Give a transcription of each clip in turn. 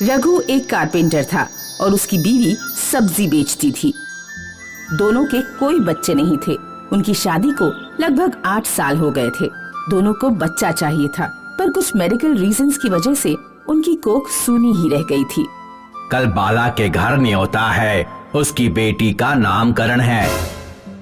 रघु एक कारपेंटर था और उसकी बीवी सब्जी बेचती थी। दोनों के कोई बच्चे नहीं थे। उनकी शादी को लगभग 8 साल हो गए थे। दोनों को बच्चा चाहिए था, पर कुछ मेडिकल रीजंस की वजह से उनकी कोख सूनी ही रह गई थी। कल बाला के घर न्योता है, उसकी बेटी का नामकरण है।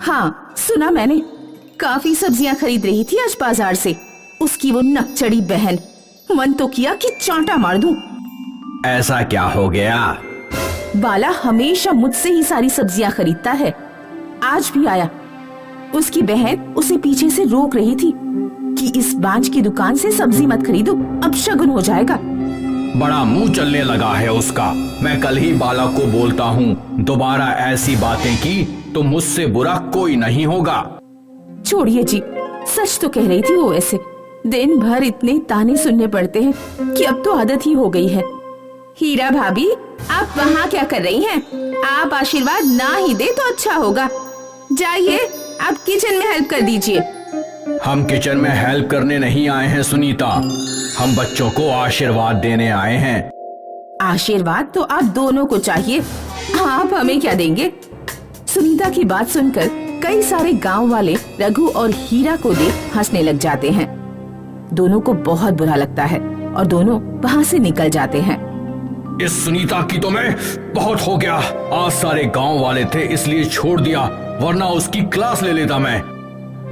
हाँ, सुना मैंने। काफी सब्जियां खरीद रही थी आज बाजार से। उसकी वो नकचड़ी बहन, मन तो किया कि चांटा मार दूं। ऐसा क्या हो गया? बाला हमेशा मुझसे ही सारी सब्जियां खरीदता है। आज भी आया। उसकी बहन उसे पीछे से रोक रही थी कि इस बांझ की दुकान से सब्जी मत खरीदो, अब शगुन हो जाएगा। बड़ा मुंह चलने लगा है उसका। मैं कल ही बाला को बोलता हूँ, दोबारा ऐसी बातें की तो मुझसे बुरा कोई नहीं होगा। छोड़िए जी, सच तो कह रही थी वो। ऐसे दिन भर इतने ताने सुनने पड़ते हैं कि अब तो आदत ही हो गई है। हीरा भाभी, आप वहाँ क्या कर रही हैं? आप आशीर्वाद ना ही दे तो अच्छा होगा। जाइए, आप किचन में हेल्प कर दीजिए। हम किचन में हेल्प करने नहीं आए हैं सुनीता, हम बच्चों को आशीर्वाद देने आए हैं। आशीर्वाद तो आप दोनों को चाहिए, आप हमें क्या देंगे? सुनीता की बात सुनकर कई सारे गांव वाले रघु और हीरा को देख हंसने लग जाते हैं। दोनों को बहुत बुरा लगता है और दोनों वहाँ से निकल जाते हैं। इस सुनीता की तो मैं बहुत हो गया। आज सारे गांव वाले थे इसलिए छोड़ दिया, वरना उसकी क्लास ले लेता मैं।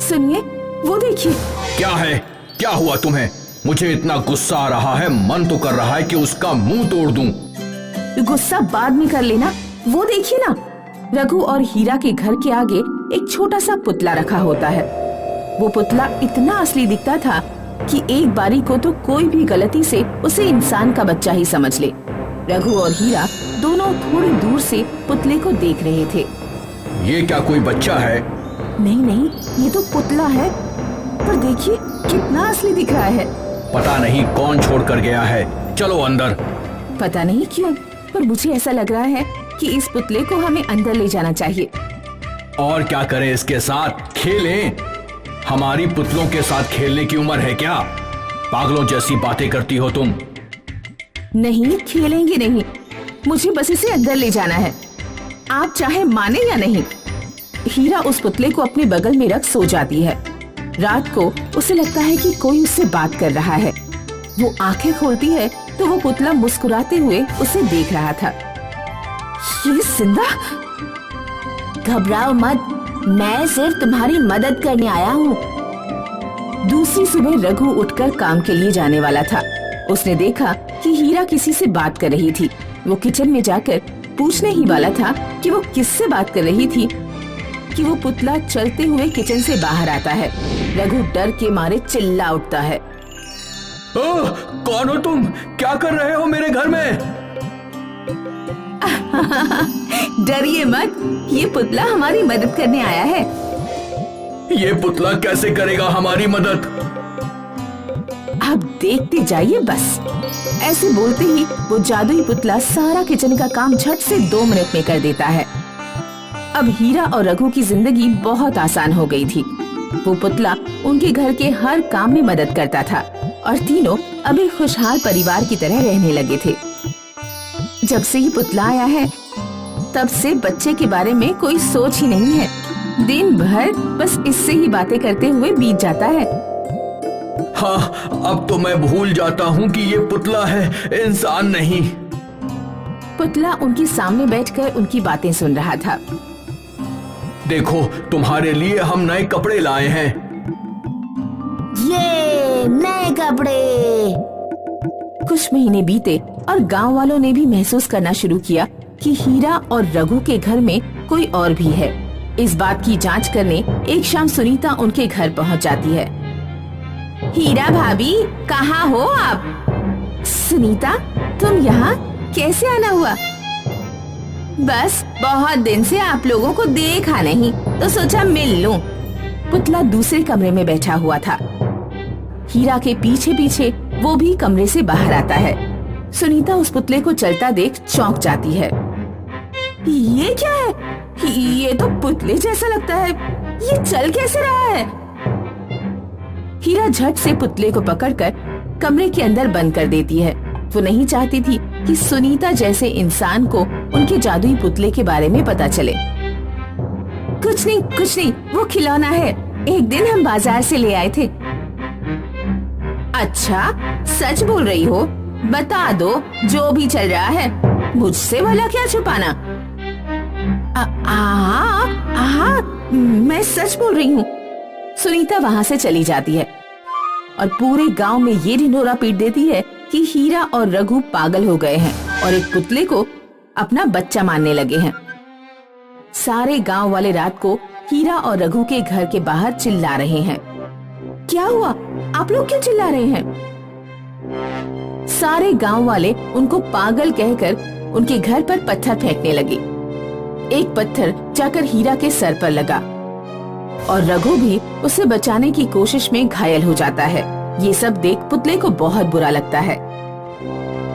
सुनिए, वो देखिए। क्या है? क्या हुआ तुम्हें? मुझे इतना गुस्सा आ रहा है, मन तो कर रहा है कि उसका मुंह तोड़ दूं। गुस्सा बाद में कर लेना। वो देखिए ना, रघु और हीरा के घर के आगे एक छोटा सा पुतला रखा होता है। वो पुतला इतना असली दिखता था कि एक बारी को तो कोई भी गलती से उसे इंसान का बच्चा ही समझ ले। रघु और हीरा दोनों थोड़ी दूर से पुतले को देख रहे थे। ये क्या कोई बच्चा है? नहीं नहीं, ये तो पुतला है, पर देखिए कितना असली दिख रहा है। पता नहीं कौन छोड़ कर गया है, चलो अंदर। पता नहीं क्यों, पर मुझे ऐसा लग रहा है कि इस पुतले को हमें अंदर ले जाना चाहिए। और क्या करें इसके साथ? खेलें? हमारी पुतलों के साथ खेलने की उम्र है क्या? पागलों जैसी बातें करती हो तुम। नहीं, खेलेंगे नहीं, मुझे बस इसे अंदर ले जाना है, आप चाहे माने या नहीं। हीरा उस पुतले को अपने बगल में रख सो जाती है। रात को उसे लगता है कि कोई उससे बात कर रहा है। वो आंखें खोलती है तो वो पुतला मुस्कुराते हुए उसे देख रहा था। ये जिंदा? घबराओ मत, मैं सिर्फ तुम्हारी मदद करने आया हूँ। दूसरी सुबह रघु उठकर काम के लिए जाने वाला था। उसने देखा कि हीरा किसी से बात कर रही थी। वो किचन में जाकर पूछने ही वाला था कि वो किससे बात कर रही थी कि वो पुतला चलते हुए किचन से बाहर आता है। रघु डर के मारे चिल्ला उठता है। कौन हो तुम? क्या कर रहे हो मेरे घर में? डरिए मत, ये पुतला हमारी मदद करने आया है। ये पुतला कैसे करेगा हमारी मदद? आप देखते जाइए बस। ऐसे बोलते ही वो जादुई पुतला सारा किचन का काम झट से 2 मिनट में कर देता है। अब हीरा और रघु की जिंदगी बहुत आसान हो गई थी। वो पुतला उनके घर के हर काम में मदद करता था और तीनों अभी खुशहाल परिवार की तरह रहने लगे थे। जब से ये पुतला आया है, तब से बच्चे के बारे में कोई सोच ही नहीं है। दिन भर बस इससे ही बातें करते हुए बीत जाता है। हाँ, अब तो मैं भूल जाता हूँ कि ये पुतला है, इंसान नहीं। पुतला उनके सामने बैठकर उनकी बातें सुन रहा था। देखो, तुम्हारे लिए हम नए कपड़े लाए हैं। ये नए कपड़े। कुछ महीने बीते और गांव वालों ने भी महसूस करना शुरू किया कि हीरा और रघु के घर में कोई और भी है। इस बात की जांच करने एक शाम सुनीता उनके घर पहुंच जाती है। हीरा भाभी, कहाँ हो आप? सुनीता, तुम यहाँ कैसे आना हुआ? बस बहुत दिन से आप लोगों को देखा नहीं तो सोचा मिल लूं। पुतला दूसरे कमरे में बैठा हुआ था। हीरा के पीछे पीछे वो भी कमरे से बाहर आता है। सुनीता उस पुतले को चलता देख चौंक जाती है। ये क्या है? ये तो पुतले जैसा लगता है, ये चल कैसे रहा है? हीरा झट से पुतले को पकड़कर कमरे के अंदर बंद कर देती है। वो नहीं चाहती थी कि सुनीता जैसे इंसान को उनके जादुई पुतले के बारे में पता चले। कुछ नहीं, वो खिलौना है, एक दिन हम बाजार से ले आए थे। अच्छा, सच बोल रही हो? बता दो जो भी चल रहा है, मुझसे भला क्या छुपाना। मैं सच बोल रही हूँ। सुनीता वहाँ से चली जाती है और पूरे गांव में ये ढिंढोरा पीट देती है कि हीरा और रघु पागल हो गए हैं और एक पुतले को अपना बच्चा मानने लगे हैं। सारे गांव वाले रात को हीरा और रघु के घर के बाहर चिल्ला रहे हैं। क्या हुआ? आप लोग क्यों चिल्ला रहे हैं? सारे गांव वाले उनको पागल कहकर उनके घर पर पत्थर फेंकने लगे। एक पत्थर जाकर हीरा के सर पर लगा और रघु भी उसे बचाने की कोशिश में घायल हो जाता है। ये सब देख पुतले को बहुत बुरा लगता है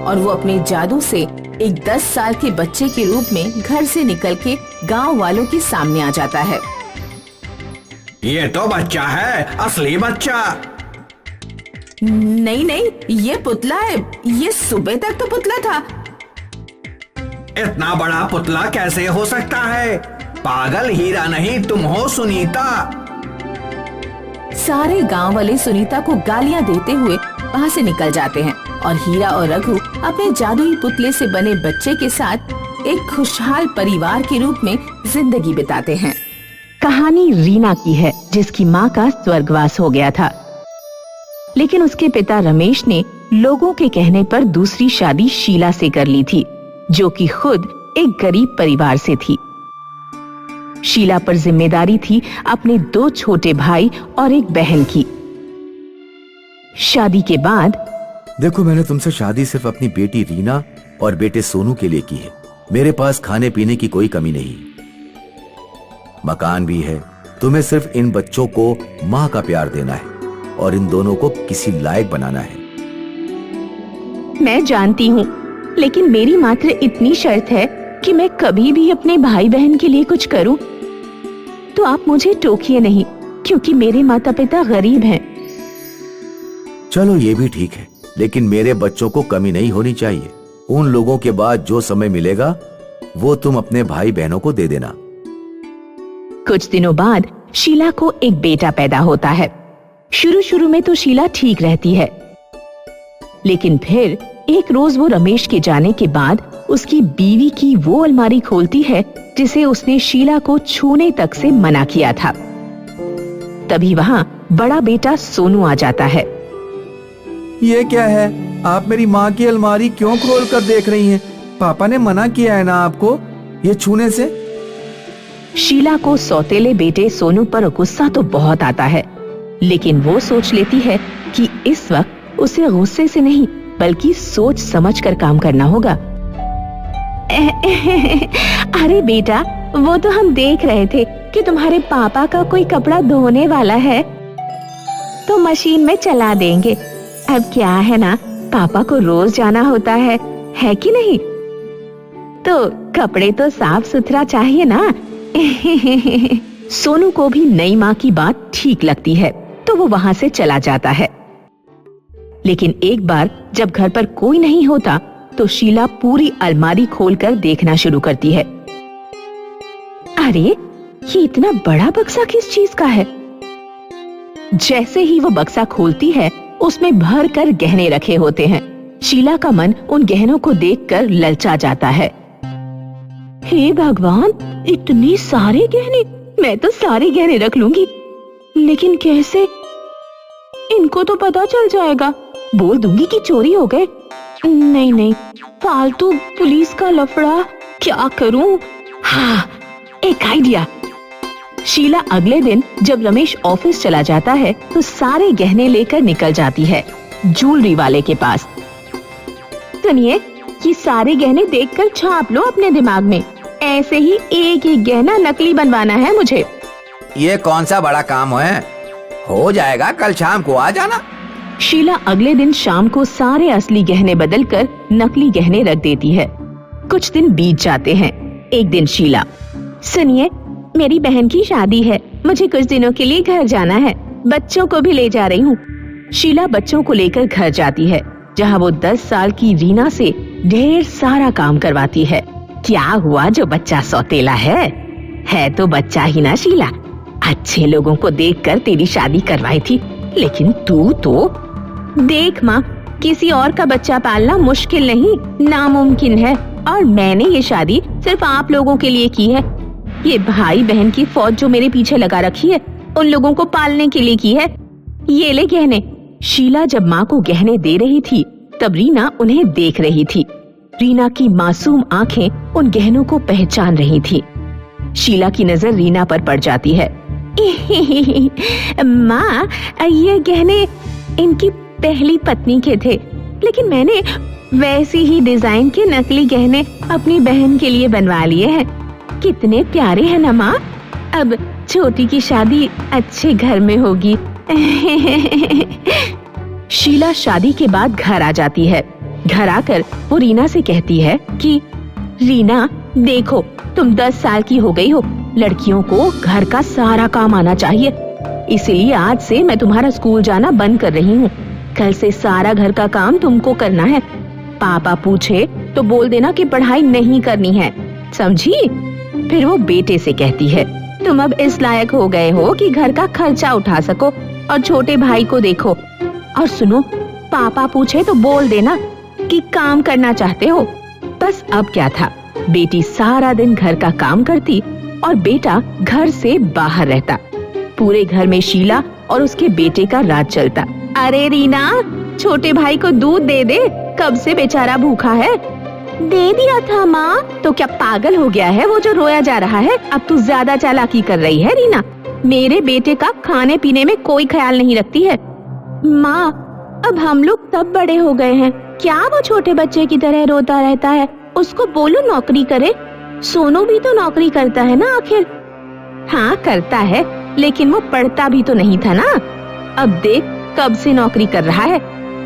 और वो अपने जादू से एक 10 साल के बच्चे के रूप में घर से निकल के गांव वालों के सामने आ जाता है। ये तो बच्चा है, असली बच्चा। नहीं, ये पुतला है। ये सुबह तक तो पुतला था। इतना बड़ा पुतला कैसे हो सकता है? पागल हीरा नहीं, तुम हो सुनीता। सारे गांव वाले सुनीता को गालियां देते हुए वहां से निकल जाते हैं और हीरा और रघु अपने जादुई पुतले से बने बच्चे के साथ एक खुशहाल परिवार के रूप में जिंदगी बिताते हैं। कहानी रीना की है, जिसकी माँ का स्वर्गवास हो गया था, लेकिन उसके पिता रमेश ने लोगों के कहने पर दूसरी शादी शीला से कर ली थी, जो कि खुद एक गरीब परिवार से थी। शीला पर जिम्मेदारी थी अपने 2 छोटे भाई और एक बहन की। शादी के बाद देखो, मैंने तुमसे शादी सिर्फ अपनी बेटी रीना और बेटे सोनू के लिए की है। मेरे पास खाने पीने की कोई कमी नहीं, मकान भी है। तुम्हें सिर्फ इन बच्चों को माँ का प्यार देना है और इन दोनों को किसी लायक बनाना है। मैं जानती हूँ, लेकिन मेरी मात्र इतनी शर्त है कि मैं कभी भी अपने भाई बहन के लिए कुछ करूं तो आप मुझे टोकिए नहीं, क्योंकि मेरे माता पिता गरीब हैं। चलो ये भी ठीक है, लेकिन मेरे बच्चों को कमी नहीं होनी चाहिए। उन लोगों के बाद जो समय मिलेगा वो तुम अपने भाई बहनों को दे देना। कुछ दिनों बाद शीला को एक बेटा पैदा होता है। शुरू में तो शीला ठीक रहती है, लेकिन फिर एक रोज वो रमेश के जाने के बाद उसकी बीवी की वो अलमारी खोलती है जिसे उसने शीला को छूने तक से मना किया था। तभी वहाँ बड़ा बेटा सोनू आ जाता है। ये क्या है? आप मेरी माँ की अलमारी क्यों खोल कर देख रही हैं? पापा ने मना किया है ना आपको ये छूने से। शीला को सौतेले बेटे सोनू पर गुस्सा तो बहुत आता है, लेकिन वो सोच लेती है कि इस वक्त उसे गुस्से से नहीं बल्कि सोच समझ कर काम करना होगा। अरे बेटा, वो तो हम देख रहे थे कि तुम्हारे पापा का कोई कपड़ा धोने वाला है, तो मशीन में चला देंगे। अब क्या है ना, पापा को रोज जाना होता है कि नहीं? तो कपड़े तो साफ सुथरा चाहिए ना। सोनू को भी नई माँ की बात ठीक लगती है, तो वो वहाँ से चला जाता है। लेकिन एक बार जब घर पर कोई नहीं होता तो शीला पूरी अलमारी खोलकर देखना शुरू करती है। अरे, ये इतना बड़ा बक्सा किस चीज का है? जैसे ही वो बक्सा खोलती है, उसमें भर कर गहने रखे होते हैं। शीला का मन उन गहनों को देखकर ललचा जाता है। हे भगवान, इतने सारे गहने! मैं तो सारे गहने रख लूंगी, लेकिन कैसे? इनको तो पता चल जाएगा, बोल दूंगी कि चोरी हो गए। नहीं, फालतू पुलिस का लफड़ा, क्या करूं? हाँ, एक आइडिया। शीला अगले दिन जब रमेश ऑफिस चला जाता है तो सारे गहने लेकर निकल जाती है ज्वेलरी वाले के पास। सुनिए, ये सारे गहने देखकर छाप लो अपने दिमाग में। ऐसे ही एक एक गहना नकली बनवाना है मुझे। ये कौन सा बड़ा काम है? हो जाएगा, कल शाम को आ जाना। शीला अगले दिन शाम को सारे असली गहने बदलकर नकली गहने रख देती है। कुछ दिन बीत जाते हैं। एक दिन शीला, सुनिए, मेरी बहन की शादी है, मुझे कुछ दिनों के लिए घर जाना है, बच्चों को भी ले जा रही हूँ। शीला बच्चों को लेकर घर जाती है, जहाँ वो 10 साल की रीना से ढेर सारा काम करवाती है। क्या हुआ जो बच्चा सौतेला है तो बच्चा ही ना शीला। अच्छे लोगों को देखकर तेरी शादी करवाई थी, लेकिन तू तो देख माँ, किसी और का बच्चा पालना मुश्किल नहीं, नामुमकिन है, और मैंने ये शादी सिर्फ आप लोगों के लिए की है। ये भाई बहन की फौज जो मेरे पीछे लगा रखी है, उन लोगों को पालने के लिए की है। ये ले गहने। शीला जब माँ को गहने दे रही थी तब रीना उन्हें देख रही थी। रीना की मासूम आंखें उन गहनों को पहचान रही थी। शीला की नजर रीना पर पड़ जाती है। माँ, ये गहने इनकी पहली पत्नी के थे, लेकिन मैंने वैसी ही डिजाइन के नकली गहने अपनी बहन के लिए बनवा लिए हैं। कितने प्यारे हैं ना माँ। अब छोटी की शादी अच्छे घर में होगी। शीला शादी के बाद घर आ जाती है। घर आकर वो रीना से कहती है कि रीना देखो, तुम 10 साल की हो गई हो, लड़कियों को घर का सारा काम आना चाहिए। इसीलिए आज से मैं तुम्हारा स्कूल जाना बंद कर रही हूँ। कल से सारा घर का काम तुमको करना है। पापा पूछे तो बोल देना कि पढ़ाई नहीं करनी है, समझी? फिर वो बेटे से कहती है, तुम अब इस लायक हो गए हो कि घर का खर्चा उठा सको और छोटे भाई को देखो। और सुनो, पापा पूछे तो बोल देना कि काम करना चाहते हो। बस अब क्या था, बेटी सारा दिन घर का काम करती और बेटा घर से बाहर रहता। पूरे घर में शीला और उसके बेटे का राज चलता। अरे रीना, छोटे भाई को दूध दे दे, कब से बेचारा भूखा है। दे दिया था माँ। तो क्या पागल हो गया है वो जो रोया जा रहा है? अब तू ज्यादा चालाकी कर रही है रीना। मेरे बेटे का खाने पीने में कोई ख्याल नहीं रखती है। माँ, अब हम लोग तब बड़े हो गए हैं, क्या वो छोटे बच्चे की तरह रोता रहता है? उसको बोलो नौकरी करे। सोनू भी तो नौकरी करता है ना आखिर। हाँ करता है, लेकिन वो पढ़ता भी तो नहीं था ना। अब देख कब से नौकरी कर रहा है,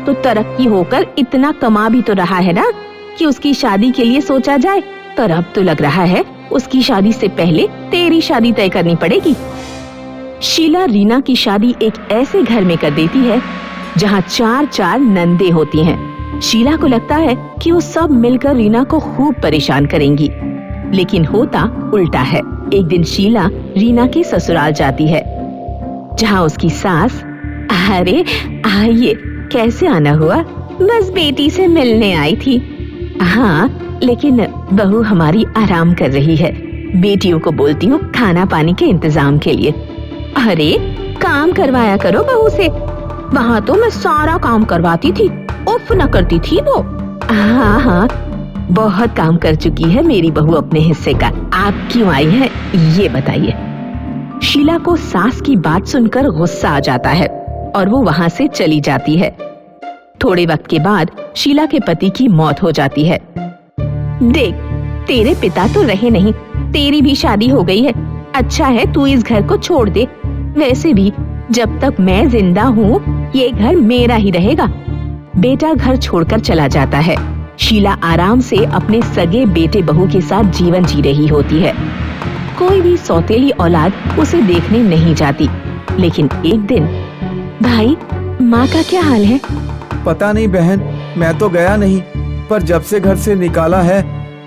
तो तरक्की होकर इतना कमा भी तो रहा है ना कि उसकी शादी के लिए सोचा जाए। पर अब तो लग रहा है उसकी शादी से पहले तेरी शादी तय करनी पड़ेगी। शीला रीना की शादी एक ऐसे घर में कर देती है जहाँ 4 नंदे होती हैं। शीला को लगता है कि वो सब मिलकर रीना को खूब परेशान करेंगी, लेकिन होता उल्टा है। एक दिन शीला रीना के ससुराल जाती है, जहाँ उसकी सास, अरे आइए, कैसे आना हुआ? बस बेटी से मिलने आई थी। हाँ, लेकिन बहू हमारी आराम कर रही है। बेटियों को बोलती हूँ खाना पानी के इंतजाम के लिए। अरे काम करवाया करो बहू से। वहाँ तो मैं सारा काम करवाती थी, उफ न करती थी वो। हाँ, बहुत काम कर चुकी है मेरी बहू अपने हिस्से का। आप क्यों आई हैं ये बताइए। शीला को सास की बात सुनकर गुस्सा आ जाता है और वो वहाँ से चली जाती है। थोड़े वक्त के बाद शीला के पति की मौत हो जाती है। देख, तेरे पिता तो रहे नहीं, तेरी भी शादी हो गई है। अच्छा है तू इस घर को छोड़ दे। वैसे भी जब तक मैं जिंदा हूँ ये घर मेरा ही रहेगा। बेटा घर छोड़कर चला जाता है। शीला आराम से अपने सगे बेटे बहू के साथ जीवन जी रही होती है। कोई भी सौतेली औलाद उसे देखने नहीं जाती। लेकिन एक दिन, भाई माँ का क्या हाल है? पता नहीं बहन, मैं तो गया नहीं, पर जब से घर से निकाला है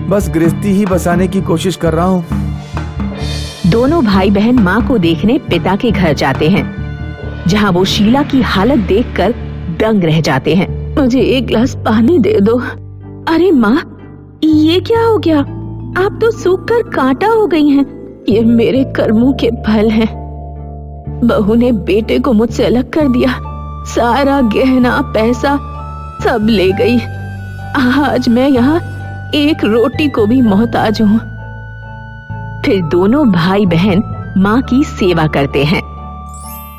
बस गृहस्थी ही बसाने की कोशिश कर रहा हूँ। दोनों भाई बहन माँ को देखने पिता के घर जाते हैं, जहाँ वो शीला की हालत देखकर दंग रह जाते हैं। मुझे एक गिलास पानी दे दो। अरे माँ, ये क्या हो गया? आप तो सूख कर कांटा हो गई हैं। ये मेरे कर्मों के फल हैं। बहू ने बेटे को मुझसे अलग कर दिया, सारा गहना पैसा सब ले गई। आज मैं यहाँ एक रोटी को भी मोहताज हूँ। फिर दोनों भाई बहन माँ की सेवा करते हैं।